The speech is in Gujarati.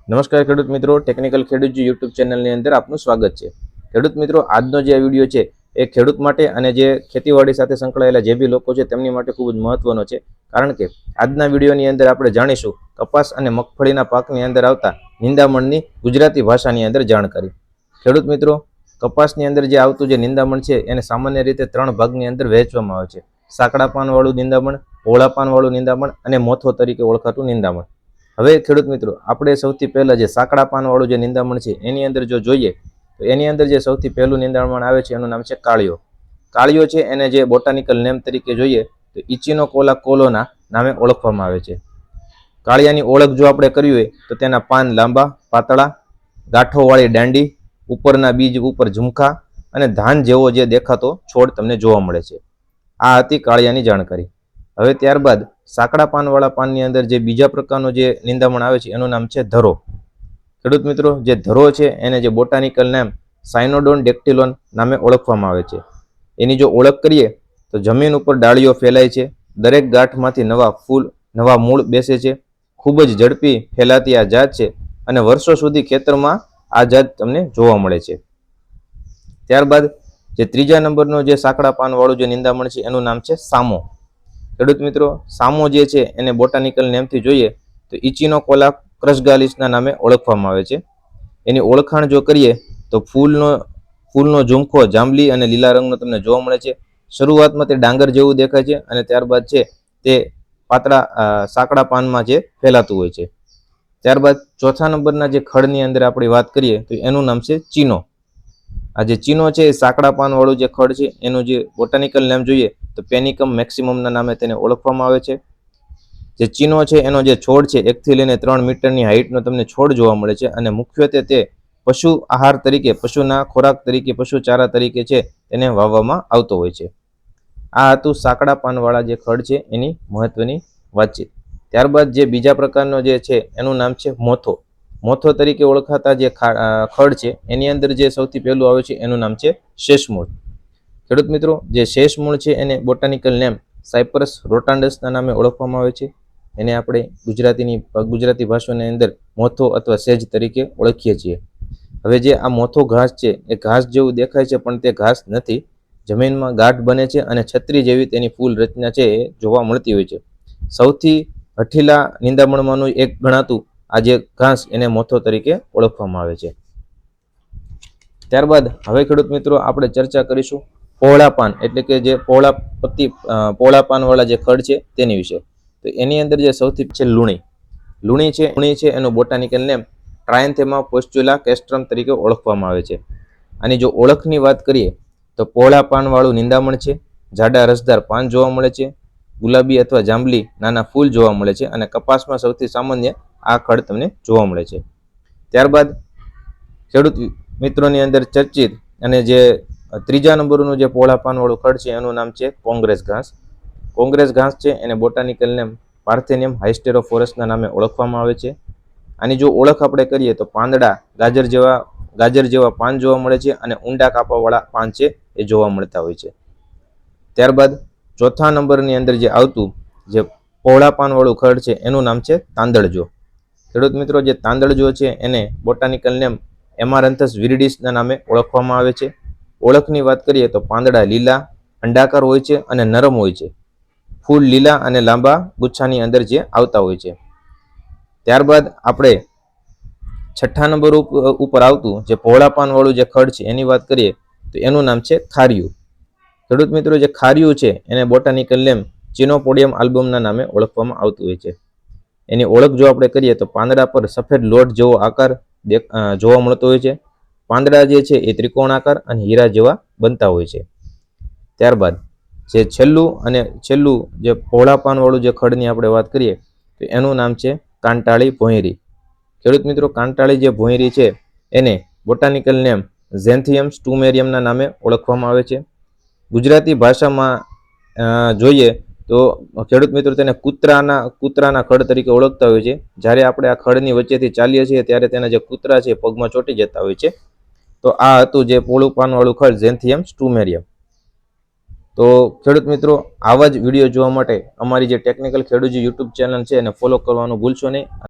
નમસ્કાર ખેડૂત મિત્રો, ટેકનિકલ ખેડૂત યુટ્યુબ ચેનલની અંદર આપનું સ્વાગત છે। ખેડૂત મિત્રો, આજનો જે વિડીયો છે એ ખેડૂત માટે અને જે ખેતીવાડી સાથે સંકળાયેલા જે બી લોકો છે તેમની માટે ખૂબ જ મહત્વનો છે, કારણ કે આજના વિડીયોની અંદર આપણે જાણીશું કપાસ અને મગફળીના પાકની અંદર આવતા નિંદામણની ગુજરાતી ભાષાની અંદર જાણકારી। ખેડૂત મિત્રો, કપાસની અંદર જે આવતું જે નિંદામણ છે એને સામાન્ય રીતે 3 ભાગની અંદર વહેંચવામાં આવે છે। સાંકડા પાનવાળું નિંદામણ, પહોળા પાનવાળું નિંદામણ અને મોથો તરીકે ઓળખાતું નિંદામણ। હવે ખેડૂત મિત્રો, આપણે સૌથી પહેલા જે સાંકડા પાનવાળું જે નિંદામણ છે એની અંદર જો જોઈએ તો એની અંદર જે સૌથી પહેલું નિંદામણ આવે છે એનું નામ છે કાળિયો। કાળિયો છે એને જે બોટાનિકલ નેમ તરીકે જોઈએ તો ઇચિનોકોલા કોલોના નામે ઓળખવામાં આવે છે। કાળિયાની ઓળખ જો આપણે કરવી હોય તો તેના પાન લાંબા, પાતળા, ગાંઠોવાળી દાંડી, ઉપરના બીજ ઉપર ઝુમખા અને ધાન જેવો જે દેખાતો છોડ તમને જોવા મળે છે। આ હતી કાળિયાની જાણકારી। હવે ત્યારબાદ સાંકડા પાનવાળા પાનની અંદર જે બીજા પ્રકારનો જે નિંદામણ આવે છે એનું નામ છે ધરો। ખેડૂત મિત્રો, જે ધરો છે એને જે બોટાનિકલ નામ સાયનોડોન ડેક્ટિલોન નામે ઓળખવામાં આવે છે। એની જો ઓળખ કરીએ તો જમીન ઉપર ડાળીઓ ફેલાય છે, દરેક ગાંઠમાંથી નવા મૂળ બેસે છે, ખૂબ જ ઝડપી ફેલાતી આ જાત છે અને વર્ષો સુધી ખેતરમાં આ જાત તમને જોવા મળે છે। ત્યારબાદ જે ત્રીજા નંબરનો જે સાંકડા પાનવાળું જે નિંદામણ છે એનું નામ છે સામો। ખેડૂત મિત્રો, સામો જે છે એને બોટાનિકલ નેમથી જોઈએ તો ઇચિનોકોલા ક્રશગાલિસના નામે ઓળખવામાં આવે છે। એની ઓળખાણ જો કરીએ તો ફૂલનો ઝુમખો જાંબલી અને લીલા રંગનો તમને જોવા મળે છે। શરૂઆતમાં તે ડાંગર જેવું દેખાય છે અને ત્યારબાદ છે તે પાતળા સાંકડા પાનમાં જે ફેલાતું હોય છે। ત્યારબાદ ચોથા નંબરના જે ખડની અંદર આપણે વાત કરીએ તો એનું નામ છે ચીનો। આ જે ચીનો છે એ સાંકડા પાનવાળું જે ખડ છે એનું જે બોટાનિકલ નેમ જોઈએ તો પેનિકમ મેક્સિમમના નામે તેને ઓળખવામાં આવે છે। જે ચીનો છે એનો જે છોડ છે 1 થી લઈને 3 મીટરની હાઈટનો તમને છોડ જોવા મળે છે અને મુખ્યત્વે તે પશુ આહાર તરીકે, પશુના ખોરાક તરીકે, પશુ ચારા તરીકે છે તેને વાવવામાં આવતો હોય છે। આ હતું સાંકડા પાનવાળા જે ખડ છે એની મહત્વની વાતચીત। ત્યારબાદ જે બીજા પ્રકારનો જે છે એનું નામ છે મોથો। મોથો તરીકે ઓળખાતા જે ખડ છે એની અંદર જે સૌથી પહેલું આવે છે એનું નામ છે શેષમૂળ। ખેડૂત મિત્રો, જે શેષમૂળ છે એને બોટાનિકલ નેમ સાયપરસ રોટાન્ડસના નામે ઓળખવામાં આવે છે। એને આપણે ગુજરાતી ભાષાની અંદર મોથો અથવા સેજ તરીકે ઓળખીએ છીએ। હવે જે આ મોથો ઘાસ છે એ ઘાસ જેવું દેખાય છે પણ તે ઘાસ નથી, જમીનમાં ગાંઠ બને છે અને છત્રી જેવી તેની ફૂલ રચના છે એ જોવા મળતી હોય છે। સૌથી હઠીલા નિંદામણમાંનું એક ગણાતું આ જે ઘાસ એને મોથો તરીકે ઓળખવામાં આવે છે। ત્યારબાદ હવે ખેડૂત મિત્રો આપણે ચર્ચા કરીશું પહોળા પાન એટલે કે જે પહોળા પાનવાળા જે ખડ છે તેની વિશે। તો એની અંદર જે સૌથી છે લુણી છે એનું બોટાનિકલ નેમ ટ્રાયન્થેમા પોસ્ચ્યુલા કેસ્ટ્રમ તરીકે ઓળખવામાં આવે છે। આની જો ઓળખની વાત કરીએ તો પહોળા પાનવાળું નિંદામણ છે, જાડા રસદાર પાન જોવા મળે છે, ગુલાબી અથવા જાંબલી નાના ફૂલ જોવા મળે છે અને કપાસમાં સૌથી સામાન્ય આ ખડ તમને જોવા મળે છે। ત્યારબાદ ખેડૂત મિત્રોની અંદર ચર્ચિત અને જે ત્રીજા નંબરનું જે પહોળા પાનવાળું ખડ છે એનું નામ છે કોંગ્રેસ ઘાસ। કોંગ્રેસ ઘાસ છે એને બોટાનિકલ નેમ પાર્થેનિયમ હાઇસ્ટેરોફોરસના નામે ઓળખવામાં આવે છે। આની જો ઓળખ આપણે કરીએ તો પાંદડા ગાજર જેવા પાન જોવા મળે છે અને ઊંડા કાપાવાળા પાન છે એ જોવા મળતા હોય છે। ત્યારબાદ ચોથા નંબરની અંદર જે આવતું જે પહોળા પાનવાળું ખડ છે એનું નામ છે તાંદળજો। ખેડૂત મિત્રો, જે તાંદળજો છે એને બોટાનિકલ નેમ એમારન્થસ વિરિડિસના નામે ઓળખવામાં આવે છે। ઓળખની વાત કરીએ તો પાંદડા લીલા અંડાકાર હોય છે અને નરમ હોય છે, ફૂલ લીલા અને લાંબા ગુચ્છાની અંદર જે આવતા હોય છે। ત્યારબાદ આપણે છઠ્ઠા નંબર ઉપર આવતું જે પહોળા પાનવાળું જે ખડ છે એની વાત કરીએ તો એનું નામ છે ખાર્યું। ખેડૂત મિત્રો, જે ખાર્યું છે એને બોટાનિકલ નેમ ચિનોપોડિયમ આલ્બમના નામે ઓળખવામાં આવતું હોય છે। એની ઓળખ જો આપણે કરીએ તો પાંદડા પર સફેદ લોટ જેવો આકાર જોવા મળતો હોય છે। પાંદડા જે છે એ ત્રિકોણાકાર અને હીરા જેવા બનતા હોય છે। ત્યારબાદ જે છેલ્લું જે પહોળા પાનવાળું જે ખડની આપણે વાત કરીએ તો એનું નામ છે કાંટાળી ભોંયરી। ખેડૂત મિત્રો, કાંટાળી જે ભોંયરી છે એને બોટાનિકલ નેમ ઝેન્થિયમ સ્ટુમેરિયમના નામે ઓળખવામાં આવે છે। ગુજરાતી ભાષામાં જોઈએ તો ખેડૂત મિત્રો તેને કૂતરાના ખડ તરીકે ઓળખતા હોય છે। જ્યારે આપણે આ ખડની વચ્ચેથી ચાલીએ છીએ ત્યારે તેના જે કૂતરા છે પગમાં ચોંટી જતા હોય છે। તો આ હતું જે પહોળું પાનવાળું ખડ ઝેન્થિયમ સ્ટુમેરિયમ। તો ખેડૂત મિત્રો, આવા જ વિડીયો જોવા માટે અમારી જે ટેકનિકલ ખેડૂત યુટ્યુબ ચેનલ છે એને ફોલો કરવાનું ભૂલશો નહીં।